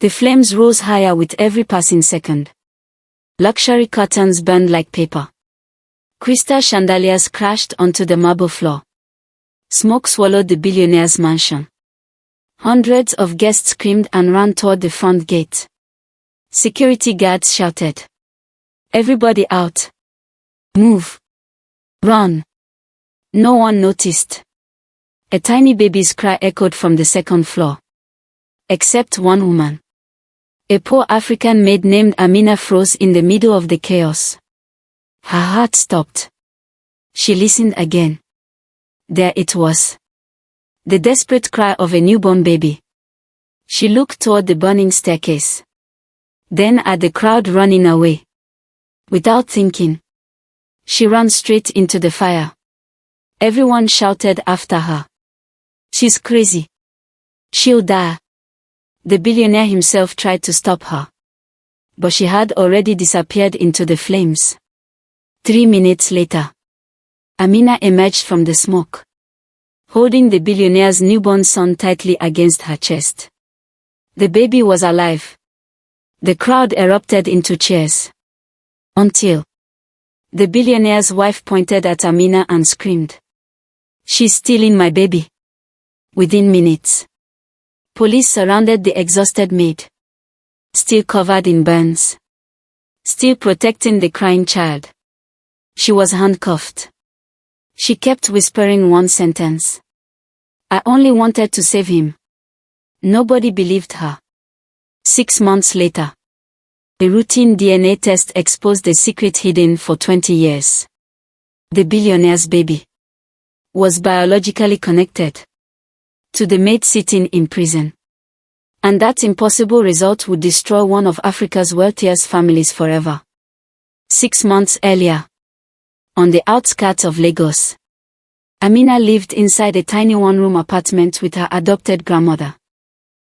The flames rose higher with every passing second. Luxury curtains burned like paper. Crystal chandeliers crashed onto the marble floor. Smoke swallowed the billionaire's mansion. Hundreds of guests screamed and ran toward the front gate. Security guards shouted, "Everybody out! Move! Run!" No one noticed. A tiny baby's cry echoed from the second floor. Except one woman. A poor African maid named Amina froze in the middle of the chaos. Her heart stopped. She listened again. There it was. The desperate cry of a newborn baby. She looked toward the burning staircase. Then at the crowd running away. Without thinking, she ran straight into the fire. Everyone shouted after her, "She's crazy. She'll die." The billionaire himself tried to stop her. But she had already disappeared into the flames. 3 minutes later, Amina emerged from the smoke, holding the billionaire's newborn son tightly against her chest. The baby was alive. The crowd erupted into cheers. Until the billionaire's wife pointed at Amina and screamed, "She's stealing my baby." Within minutes, police surrounded the exhausted maid, still covered in burns, still protecting the crying child. She was handcuffed. She kept whispering one sentence, "I only wanted to save him." Nobody believed her. 6 months later, a routine DNA test exposed the secret hidden for 20 years. The billionaire's baby was biologically connected to the maid sitting in prison. And that impossible result would destroy one of Africa's wealthiest families forever. 6 months earlier, on the outskirts of Lagos, Amina lived inside a tiny one-room apartment with her adopted grandmother.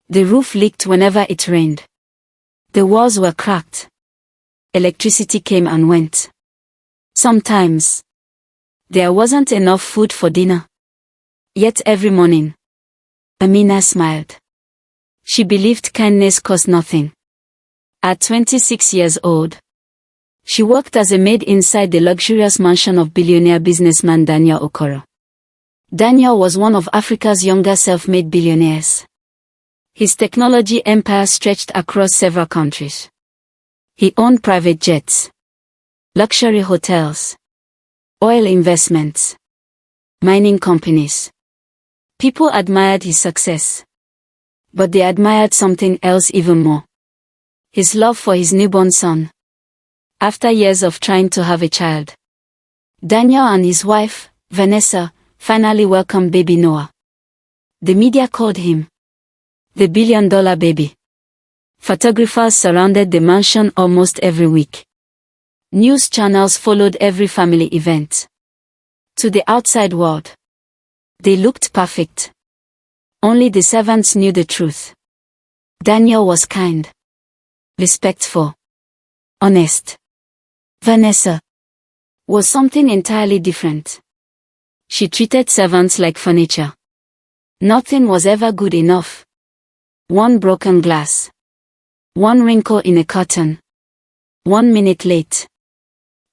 The roof leaked whenever it rained. The walls were cracked. Electricity came and went. Sometimes, there wasn't enough food for dinner. Yet every morning, Amina smiled. She believed kindness cost nothing. At 26 years old, she worked as a maid inside the luxurious mansion of billionaire businessman Daniel Okoro. Daniel was one of Africa's younger self-made billionaires. His technology empire stretched across several countries. He owned private jets, luxury hotels, oil investments, mining companies. People admired his success. But they admired something else even more. His love for his newborn son. After years of trying to have a child, Daniel and his wife, Vanessa, finally welcomed baby Noah. The media called him the billion-dollar baby. Photographers surrounded the mansion almost every week. News channels followed every family event. To the outside world, they looked perfect. Only the servants knew the truth. Daniel was kind, respectful, honest. Vanessa was something entirely different. She treated servants like furniture. Nothing was ever good enough. One broken glass, one wrinkle in a curtain, 1 minute late,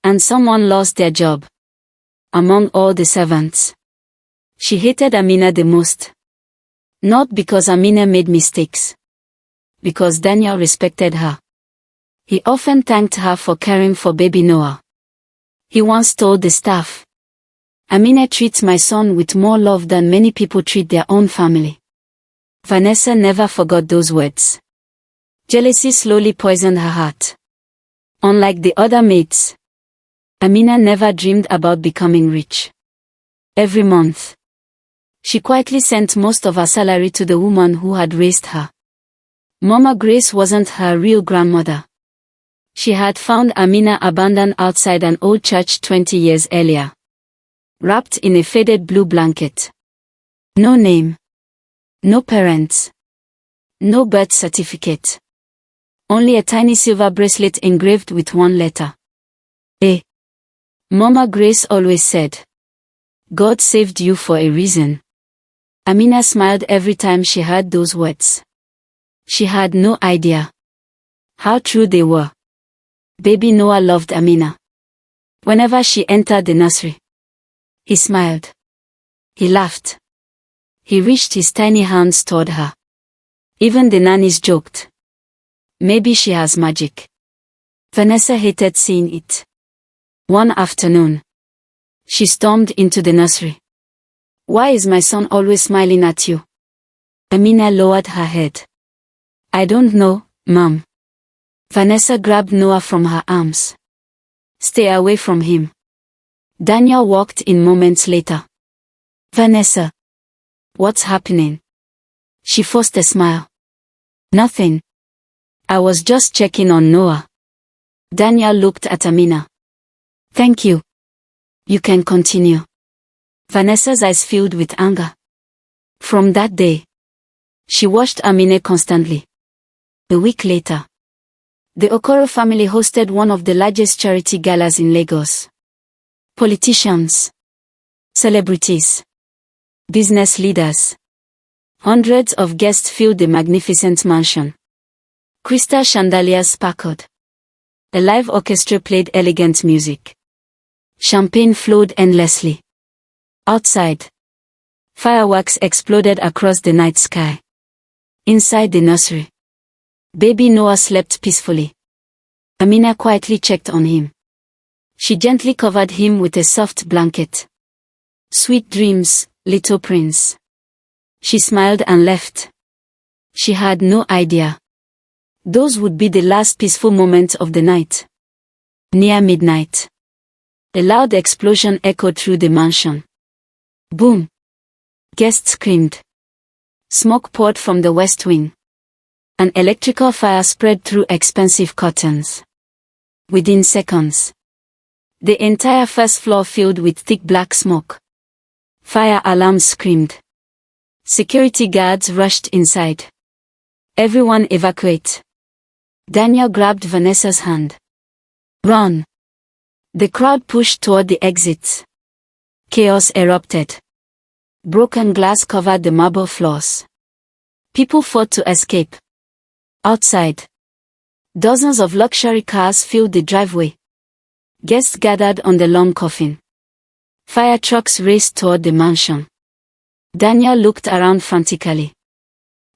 and someone lost their job. Among all the servants, she hated Amina the most. Not because Amina made mistakes. Because Daniel respected her. He often thanked her for caring for baby Noah. He once told the staff, "Amina treats my son with more love than many people treat their own family." Vanessa never forgot those words. Jealousy slowly poisoned her heart. Unlike the other maids, Amina never dreamed about becoming rich. Every month, she quietly sent most of her salary to the woman who had raised her. Mama Grace wasn't her real grandmother. She had found Amina abandoned outside an old church 20 years earlier, wrapped in a faded blue blanket. No name. No parents. No birth certificate. Only a tiny silver bracelet engraved with one letter. A. Mama Grace always said, "God saved you for a reason." Amina smiled every time she heard those words. She had no idea how true they were. Baby Noah loved Amina. Whenever she entered the nursery, he smiled. He laughed. He reached his tiny hands toward her. Even the nannies joked. Maybe she has magic. Vanessa hated seeing it. One afternoon, she stormed into the nursery. Why is my son always smiling at you? Amina lowered her head. I don't know, Mom. Vanessa grabbed Noah from her arms. Stay away from him. Daniel walked in moments later. Vanessa. What's happening? She forced a smile. Nothing. I was just checking on Noah. Daniel looked at Amina. Thank you. You can continue. Vanessa's eyes filled with anger. From that day, she watched Amina constantly. A week later, the Okoro family hosted one of the largest charity galas in Lagos. Politicians, celebrities, business leaders. Hundreds of guests filled the magnificent mansion. Crystal chandeliers sparkled. A live orchestra played elegant music. Champagne flowed endlessly. Outside, fireworks exploded across the night sky. Inside the nursery, baby Noah slept peacefully. Amina quietly checked on him. She gently covered him with a soft blanket. Sweet dreams, little prince. She smiled and left. She had no idea those would be the last peaceful moments of the night. Near midnight, a loud explosion echoed through the mansion. Boom! Guests screamed. Smoke poured from the west wing. An electrical fire spread through expensive curtains. Within seconds, the entire first floor filled with thick black smoke. Fire alarms screamed. Security guards rushed inside. Everyone evacuate. Daniel grabbed Vanessa's hand. Run! The crowd pushed toward the exits. Chaos erupted. Broken glass covered the marble floors. People fought to escape. Outside, dozens of luxury cars filled the driveway. Guests gathered on the long coffin. Fire trucks raced toward the mansion. Daniel looked around frantically.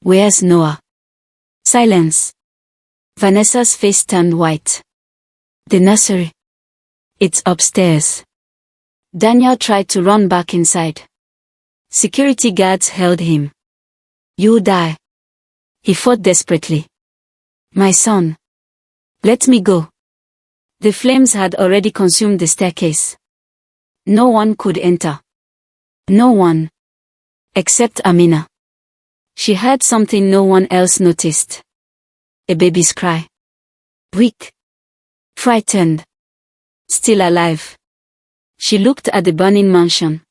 Where's Noah? Silence. Vanessa's face turned white. The nursery. It's upstairs. Daniel tried to run back inside. Security guards held him. You'll die. He fought desperately. My son. Let me go. The flames had already consumed the staircase. No one could enter. No one. Except Amina. She heard something no one else noticed. A baby's cry. Weak. Frightened. Still alive. She looked at the burning mansion.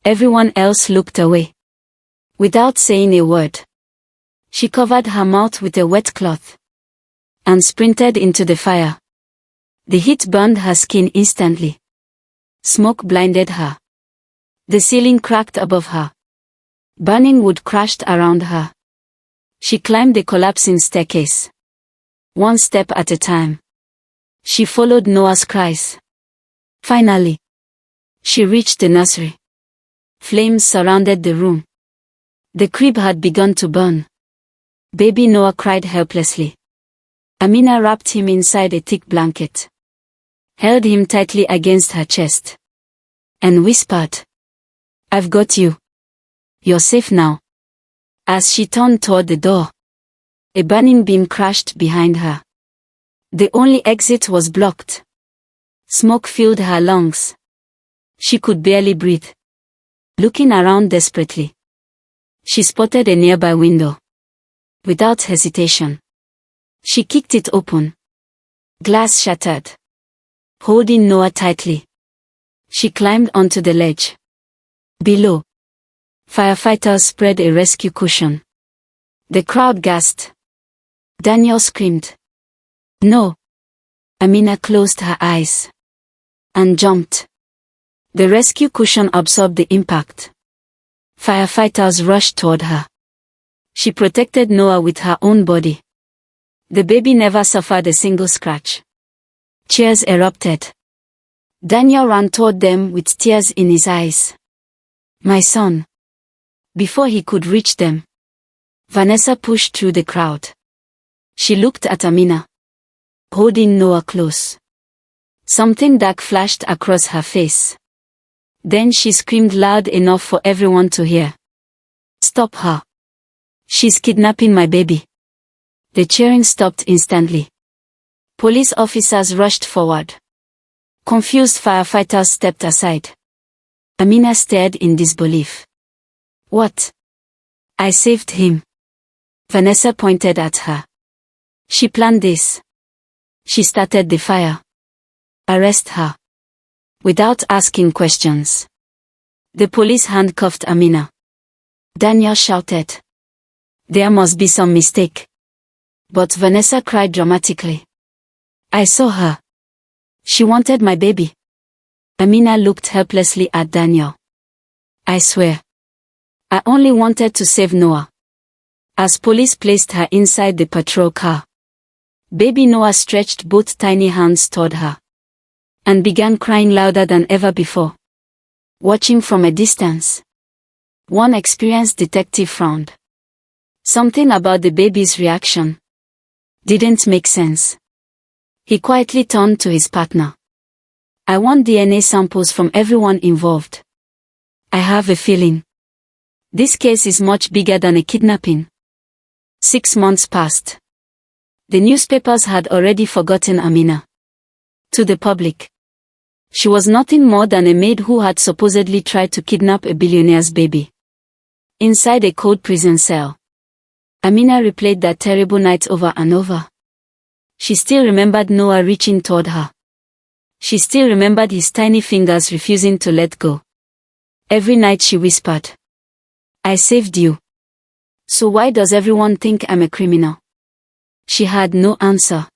Everyone else looked away. Without saying a word, she covered her mouth with a wet cloth and sprinted into the fire. The heat burned her skin instantly. Smoke blinded her. The ceiling cracked above her. Burning wood crashed around her. She climbed the collapsing staircase. One step at a time. She followed Noah's cries. Finally, she reached the nursery. Flames surrounded the room. The crib had begun to burn. Baby Noah cried helplessly. Amina wrapped him inside a thick blanket, held him tightly against her chest, and whispered, I've got you. You're safe now. As she turned toward the door, a burning beam crashed behind her. The only exit was blocked. Smoke filled her lungs. She could barely breathe. Looking around desperately, she spotted a nearby window. Without hesitation, she kicked it open. Glass shattered. Holding Noah tightly, she climbed onto the ledge. Below, firefighters spread a rescue cushion. The crowd gasped. Daniel screamed. No. Amina closed her eyes and jumped. The rescue cushion absorbed the impact. Firefighters rushed toward her. She protected Noah with her own body. The baby never suffered a single scratch. Cheers erupted. Daniel ran toward them with tears in his eyes. "My son." Before he could reach them, Vanessa pushed through the crowd. She looked at Amina, holding Noah close. Something dark flashed across her face. Then she screamed loud enough for everyone to hear. "Stop her. She's kidnapping my baby." The cheering stopped instantly. Police officers rushed forward. Confused firefighters stepped aside. Amina stared in disbelief. "What?" "I saved him." Vanessa pointed at her. "She planned this. She started the fire. Arrest her." Without asking questions, the police handcuffed Amina. Daniel shouted, "There must be some mistake." But Vanessa cried dramatically. "I saw her. She wanted my baby." Amina looked helplessly at Daniel. "I swear. I only wanted to save Noah." As police placed her inside the patrol car, baby Noah stretched both tiny hands toward her and began crying louder than ever before. Watching from a distance, one experienced detective frowned. Something about the baby's reaction didn't make sense. He quietly turned to his partner. "I want DNA samples from everyone involved. I have a feeling this case is much bigger than a kidnapping." 6 months passed. The newspapers had already forgotten Amina. To the public, she was nothing more than a maid who had supposedly tried to kidnap a billionaire's baby. Inside a cold prison cell, Amina replayed that terrible night over and over. She still remembered Noah reaching toward her. She still remembered his tiny fingers refusing to let go. Every night she whispered, "I saved you. So why does everyone think I'm a criminal?" She had no answer.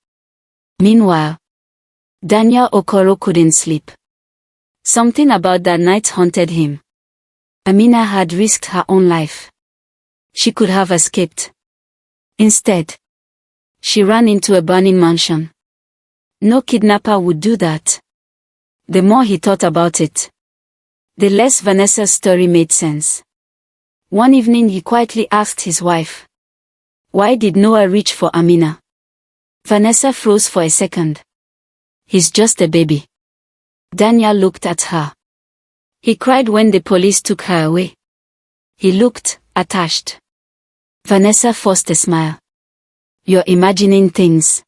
Meanwhile, Daniel Okoro couldn't sleep. Something about that night haunted him. Amina had risked her own life. She could have escaped. Instead, she ran into a burning mansion. No kidnapper would do that. The more he thought about it, the less Vanessa's story made sense. One evening he quietly asked his wife, "Why did Noah reach for Amina?" Vanessa froze for a second. "He's just a baby." Daniel looked at her. "He cried when the police took her away." He looked attached. Vanessa forced a smile. "You're imagining things."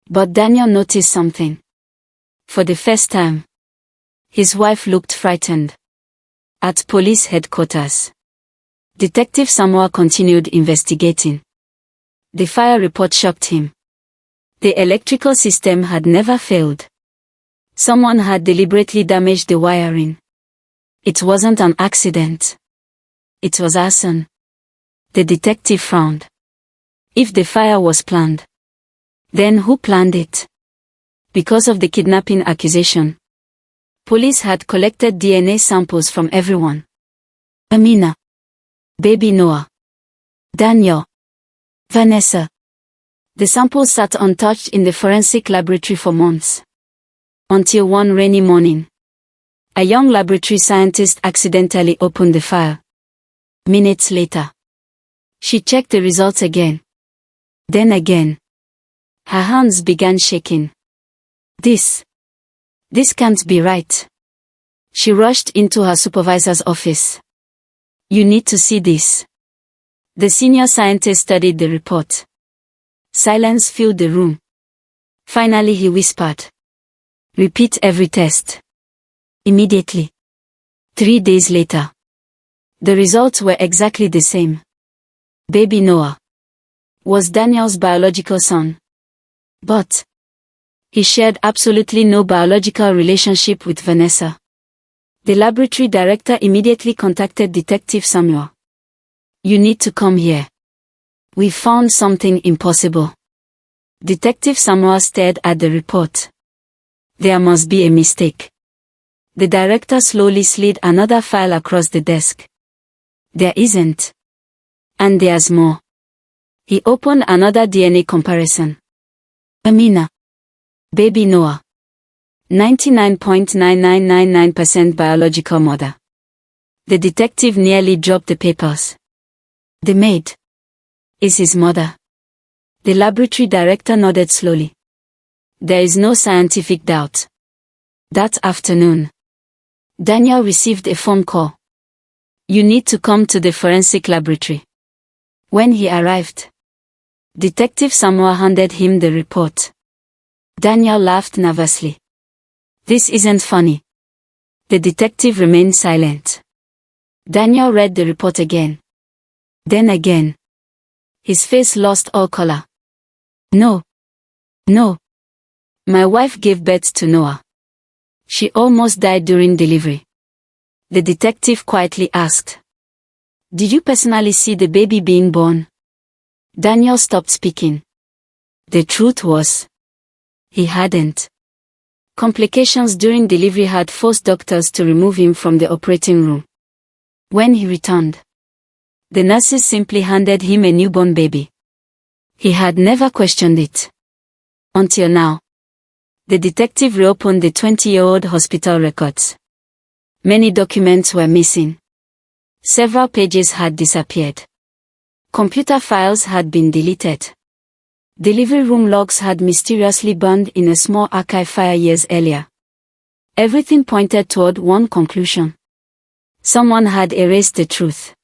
But Daniel noticed something. For the first time, his wife looked frightened. At police headquarters, Detective Samoa continued investigating. The fire report shocked him. The electrical system had never failed. Someone had deliberately damaged the wiring. It wasn't an accident. It was arson. The detective frowned. If the fire was planned, then who planned it? Because of the kidnapping accusation, police had collected DNA samples from everyone. Amina, baby Noah, Daniel, Vanessa. The samples sat untouched in the forensic laboratory for months. Until one rainy morning, a young laboratory scientist accidentally opened the file. Minutes later, she checked the results again. Then again. Her hands began shaking. This can't be right. She rushed into her supervisor's office. "You need to see this." The senior scientist studied the report. Silence filled the room. Finally he whispered, "Repeat every test." Immediately. 3 days later, the results were exactly the same. Baby Noah was Daniel's biological son. But he shared absolutely no biological relationship with Vanessa. The laboratory director immediately contacted Detective Samuel. "You need to come here. We found something impossible." Detective Samuel stared at the report. "There must be a mistake." The director slowly slid another file across the desk. "There isn't. And there's more. He opened another DNA comparison. Amina. Baby Noah. 99.9999% biological mother. The detective nearly dropped the papers. The maid is his mother. The laboratory director nodded slowly. There is no scientific doubt. That afternoon, Daniel received a phone call. You need to come to the forensic laboratory. When he arrived, Detective Samoa handed him the report. Daniel laughed nervously. This isn't funny. The detective remained silent. Daniel read the report again. Then again. His face lost all color. No. No. My wife gave birth to Noah. She almost died during delivery. The detective quietly asked. Did you personally see the baby being born? Daniel stopped speaking. The truth was, he hadn't. Complications during delivery had forced doctors to remove him from the operating room. When he returned, the nurses simply handed him a newborn baby. He had never questioned it. Until now. The detective reopened the 20-year-old hospital records. Many documents were missing. Several pages had disappeared. Computer files had been deleted. Delivery room logs had mysteriously burned in a small archive fire years earlier. Everything pointed toward one conclusion. Someone had erased the truth.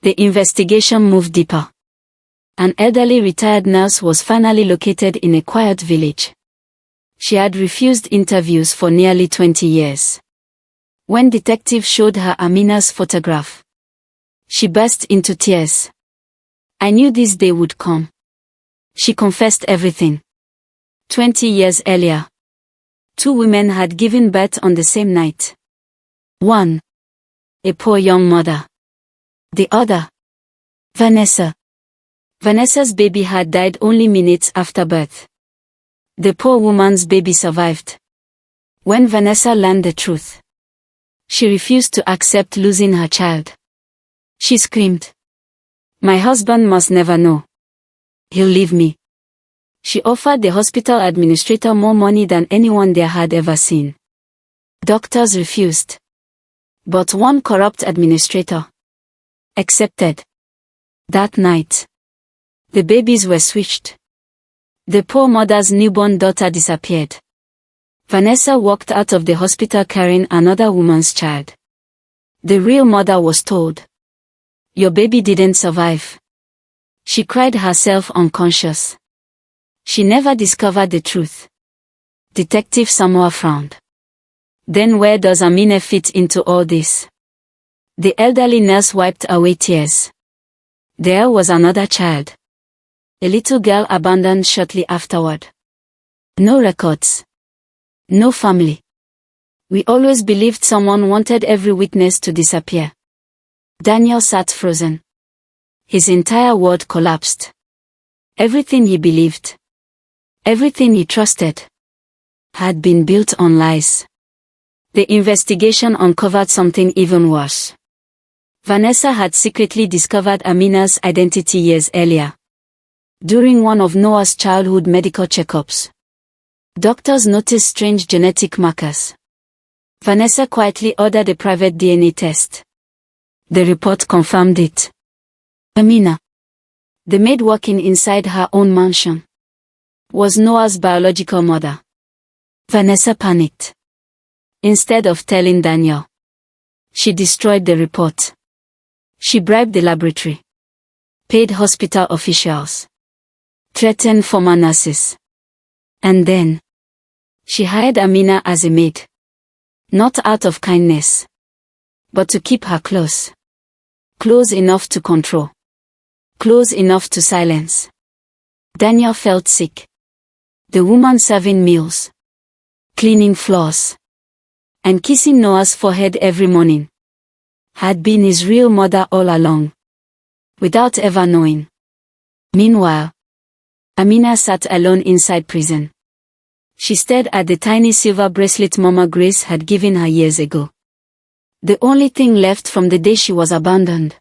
The investigation moved deeper. An elderly retired nurse was finally located in a quiet village. She had refused interviews for nearly 20 years. When detectives showed her Amina's photograph, she burst into tears. I knew this day would come. She confessed everything. 20 years earlier, 2 women had given birth on the same night. One, a poor young mother. The other, Vanessa. Vanessa's baby had died only minutes after birth. The poor woman's baby survived. When Vanessa learned the truth, she refused to accept losing her child. She screamed, "My husband must never know. He'll leave me." She offered the hospital administrator more money than anyone there had ever seen. Doctors refused. But one corrupt administrator accepted. That night, the babies were switched. The poor mother's newborn daughter disappeared. Vanessa walked out of the hospital carrying another woman's child. The real mother was told, "Your baby didn't survive." She cried herself unconscious. She never discovered the truth. Detective Samoa frowned. Then where does Amina fit into all this? The elderly nurse wiped away tears. There was another child. A little girl abandoned shortly afterward. No records. No family. We always believed someone wanted every witness to disappear. Daniel sat frozen. His entire world collapsed. Everything he believed, everything he trusted, had been built on lies. The investigation uncovered something even worse. Vanessa had secretly discovered Amina's identity years earlier. During one of Noah's childhood medical checkups, doctors noticed strange genetic markers. Vanessa quietly ordered a private DNA test. The report confirmed it. Amina, the maid working inside her own mansion, was Noah's biological mother. Vanessa panicked. Instead of telling Daniel, she destroyed the report. She bribed the laboratory, paid hospital officials, threatened former nurses. And then, she hired Amina as a maid. Not out of kindness, but to keep her close. Close enough to control. Close enough to silence. Daniel felt sick. The woman serving meals, cleaning floors, and kissing Noah's forehead every morning had been his real mother all along, without ever knowing. Meanwhile, Amina sat alone inside prison. She stared at the tiny silver bracelet Mama Grace had given her years ago. The only thing left from the day she was abandoned.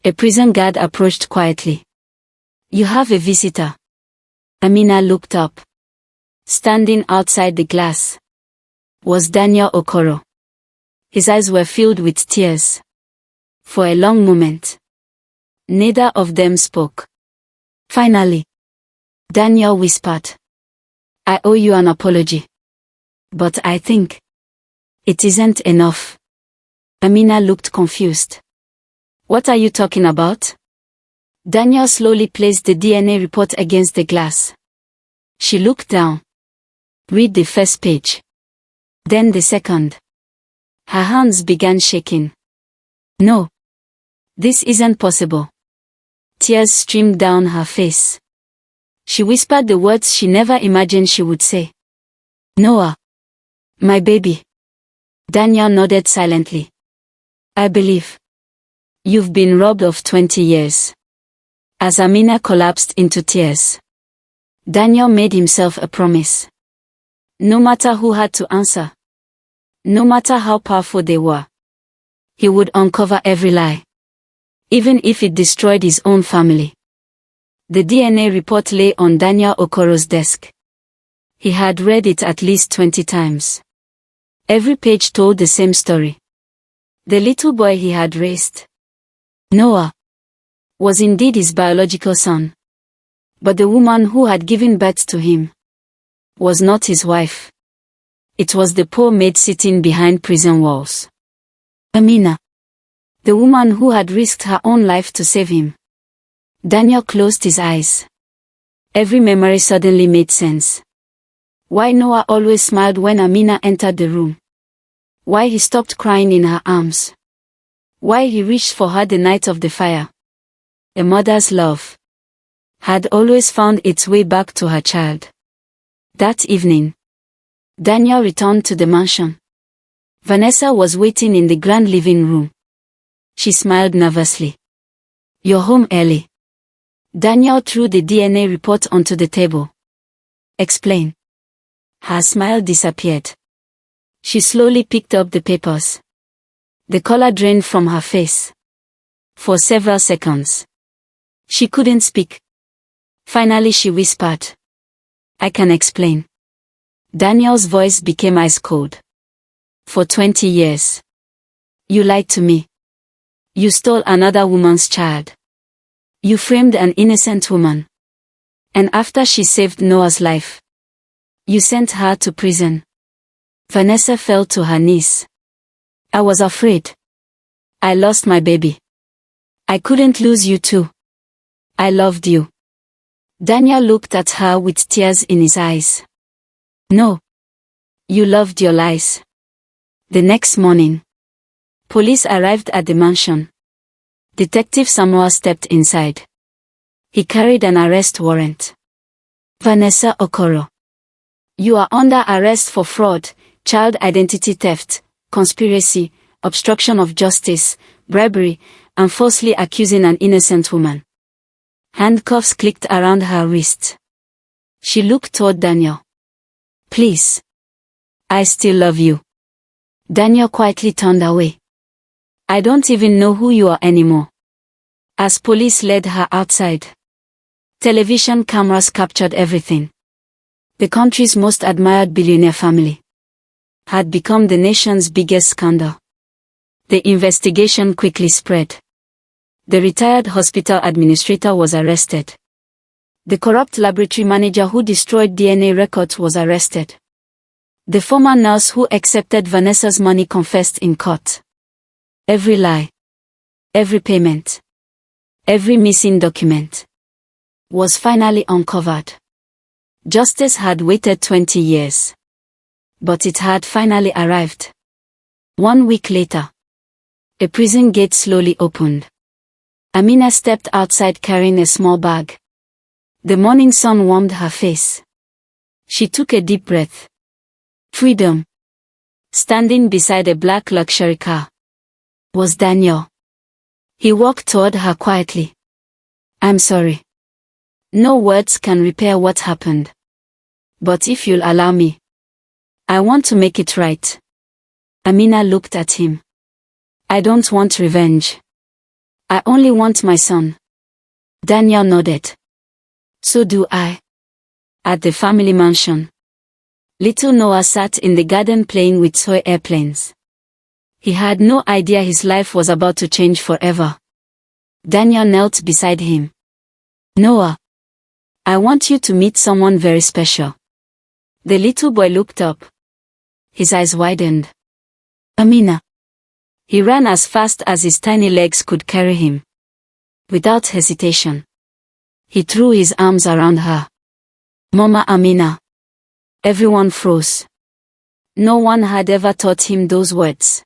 A prison guard approached quietly. You have a visitor. Amina looked up. Standing outside the glass was Daniel Okoro. His eyes were filled with tears. For a long moment, neither of them spoke. Finally, Daniel whispered, I owe you an apology. But I think it isn't enough. Amina looked confused. What are you talking about? Daniel slowly placed the DNA report against the glass. She looked down. Read the first page. Then the second. Her hands began shaking. No. This isn't possible. Tears streamed down her face. She whispered the words she never imagined she would say. Noah. My baby. Daniel nodded silently. I believe you've been robbed of 20 years. As Amina collapsed into tears, Daniel made himself a promise. No matter who had to answer, no matter how powerful they were, he would uncover every lie, even if it destroyed his own family. The DNA report lay on Daniel Okoro's desk. He had read it at least 20 times. Every page told the same story. The little boy he had raised, Noah, was indeed his biological son. But the woman who had given birth to him was not his wife. It was the poor maid sitting behind prison walls. Amina, the woman who had risked her own life to save him. Daniel closed his eyes. Every memory suddenly made sense. Why Noah always smiled when Amina entered the room. Why he stopped crying in her arms. Why he reached for her the night of the fire. A mother's love had always found its way back to her child. That evening, Daniel returned to the mansion. Vanessa was waiting in the grand living room. She smiled nervously. You're home early. Daniel threw the DNA report onto the table. Explain. Her smile disappeared. She slowly picked up the papers. The color drained from her face. For several seconds, she couldn't speak. Finally she whispered, I can explain. Daniel's voice became ice cold. For 20 years, you lied to me. You stole another woman's child. You framed an innocent woman. And after she saved Noah's life, you sent her to prison. Vanessa fell to her knees. I was afraid. I lost my baby. I couldn't lose you too. I loved you. Daniel looked at her with tears in his eyes. No. You loved your lies. The next morning, police arrived at the mansion. Detective Samoa stepped inside. He carried an arrest warrant. Vanessa Okoro, you are under arrest for fraud, child identity theft, conspiracy, obstruction of justice, bribery, and falsely accusing an innocent woman. Handcuffs clicked around her wrist. She looked toward Daniel. Please. I still love you. Daniel quietly turned away. I don't even know who you are anymore. As police led her outside, television cameras captured everything. The country's most admired billionaire family had become the nation's biggest scandal. The investigation quickly spread. The retired hospital administrator was arrested. The corrupt laboratory manager who destroyed DNA records was arrested. The former nurse who accepted Vanessa's money confessed in court. Every lie, every payment, every missing document was finally uncovered. Justice had waited 20 years. But it had finally arrived. 1 week later, a prison gate slowly opened. Amina stepped outside carrying a small bag. The morning sun warmed her face. She took a deep breath. Freedom. Standing beside a black luxury car was Daniel. He walked toward her quietly. I'm sorry. No words can repair what happened. But if you'll allow me, I want to make it right. Amina looked at him. I don't want revenge. I only want my son. Daniel nodded. So do I. At the family mansion, little Noah sat in the garden playing with toy airplanes. He had no idea his life was about to change forever. Daniel knelt beside him. Noah, I want you to meet someone very special. The little boy looked up. His eyes widened. Amina. He ran as fast as his tiny legs could carry him. Without hesitation, he threw his arms around her. Mama Amina. Everyone froze. No one had ever taught him those words.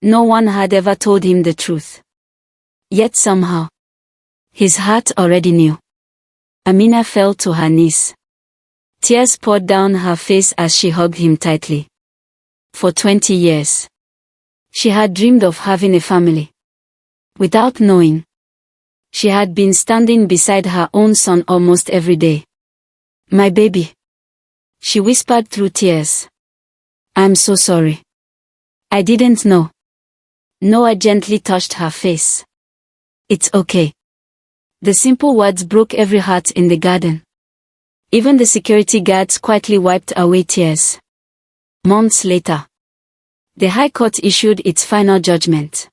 No one had ever told him the truth. Yet somehow, his heart already knew. Amina fell to her knees. Tears poured down her face as she hugged him tightly. For 20 years, she had dreamed of having a family. Without knowing, she had been standing beside her own son almost every day. My baby, she whispered through tears. I'm so sorry. I didn't know. Noah gently touched her face. It's okay. The simple words broke every heart in the garden. Even the security guards quietly wiped away tears. Months later, the High Court issued its final judgment.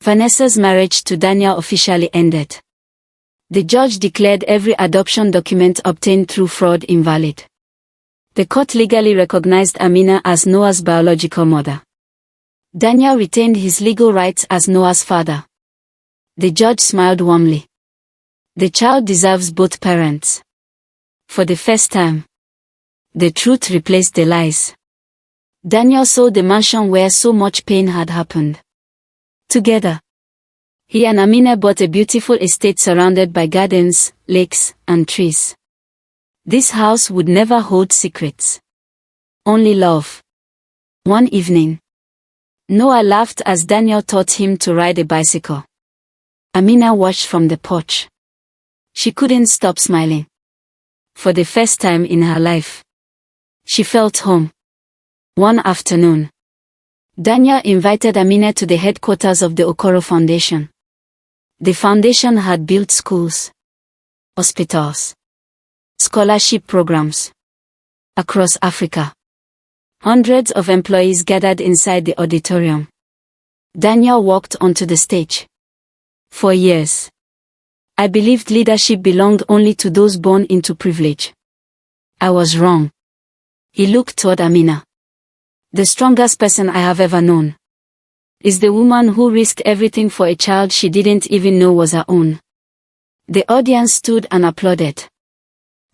Vanessa's marriage to Daniel officially ended. The judge declared every adoption document obtained through fraud invalid. The court legally recognized Amina as Noah's biological mother. Daniel retained his legal rights as Noah's father. The judge smiled warmly. The child deserves both parents. For the first time, the truth replaced the lies. Daniel saw the mansion where so much pain had happened. Together, he and Amina bought a beautiful estate surrounded by gardens, lakes, and trees. This house would never hold secrets. Only love. One evening, Noah laughed as Daniel taught him to ride a bicycle. Amina watched from the porch. She couldn't stop smiling. For the first time in her life, she felt home. One afternoon, Daniel invited Amina to the headquarters of the Okoro Foundation. The foundation had built schools, hospitals, scholarship programs across Africa. Hundreds of employees gathered inside the auditorium. Daniel walked onto the stage. For years, I believed leadership belonged only to those born into privilege. I was wrong. He looked toward Amina. The strongest person I have ever known is the woman who risked everything for a child she didn't even know was her own. The audience stood and applauded.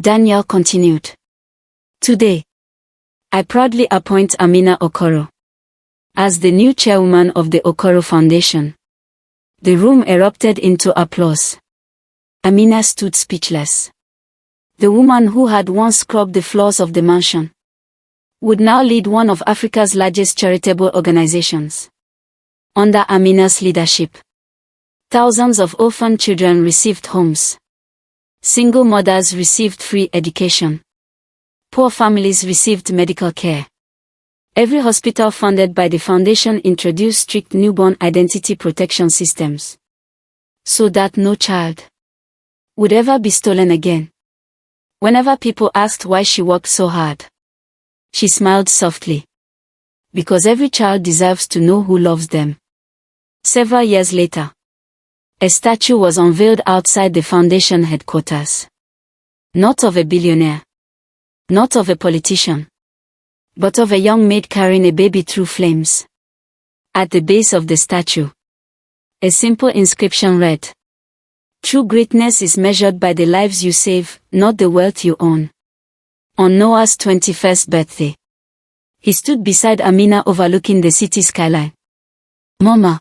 Daniel continued. Today, I proudly appoint Amina Okoro as the new chairwoman of the Okoro Foundation. The room erupted into applause. Amina stood speechless. The woman who had once scrubbed the floors of the mansion would now lead one of Africa's largest charitable organizations. Under Amina's leadership, thousands of orphan children received homes. Single mothers received free education. Poor families received medical care. Every hospital funded by the foundation introduced strict newborn identity protection systems, so that no child would ever be stolen again. Whenever people asked why she worked so hard, she smiled softly. Because every child deserves to know who loves them. Several years later, a statue was unveiled outside the foundation headquarters. Not of a billionaire, not of a politician, but of a young maid carrying a baby through flames. At the base of the statue, a simple inscription read, "True greatness is measured by the lives you save, not the wealth you own." On Noah's 21st birthday, he stood beside Amina overlooking the city skyline. Mama,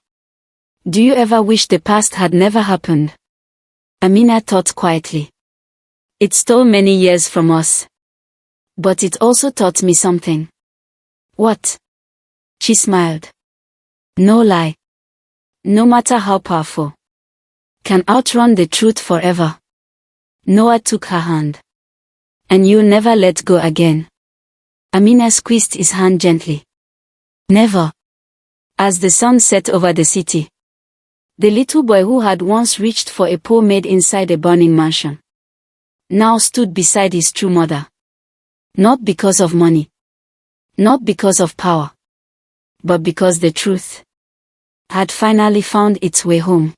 do you ever wish the past had never happened? Amina thought quietly. It stole many years from us. But it also taught me something. What? She smiled. No lie, no matter how powerful, can outrun the truth forever. Noah took her hand. And you'll never let go again. Amina squeezed his hand gently. Never. As the sun set over the city, The little boy who had once reached for a poor maid inside a burning mansion now stood beside his true mother. Not because of money. Not because of power. But because the truth had finally found its way home.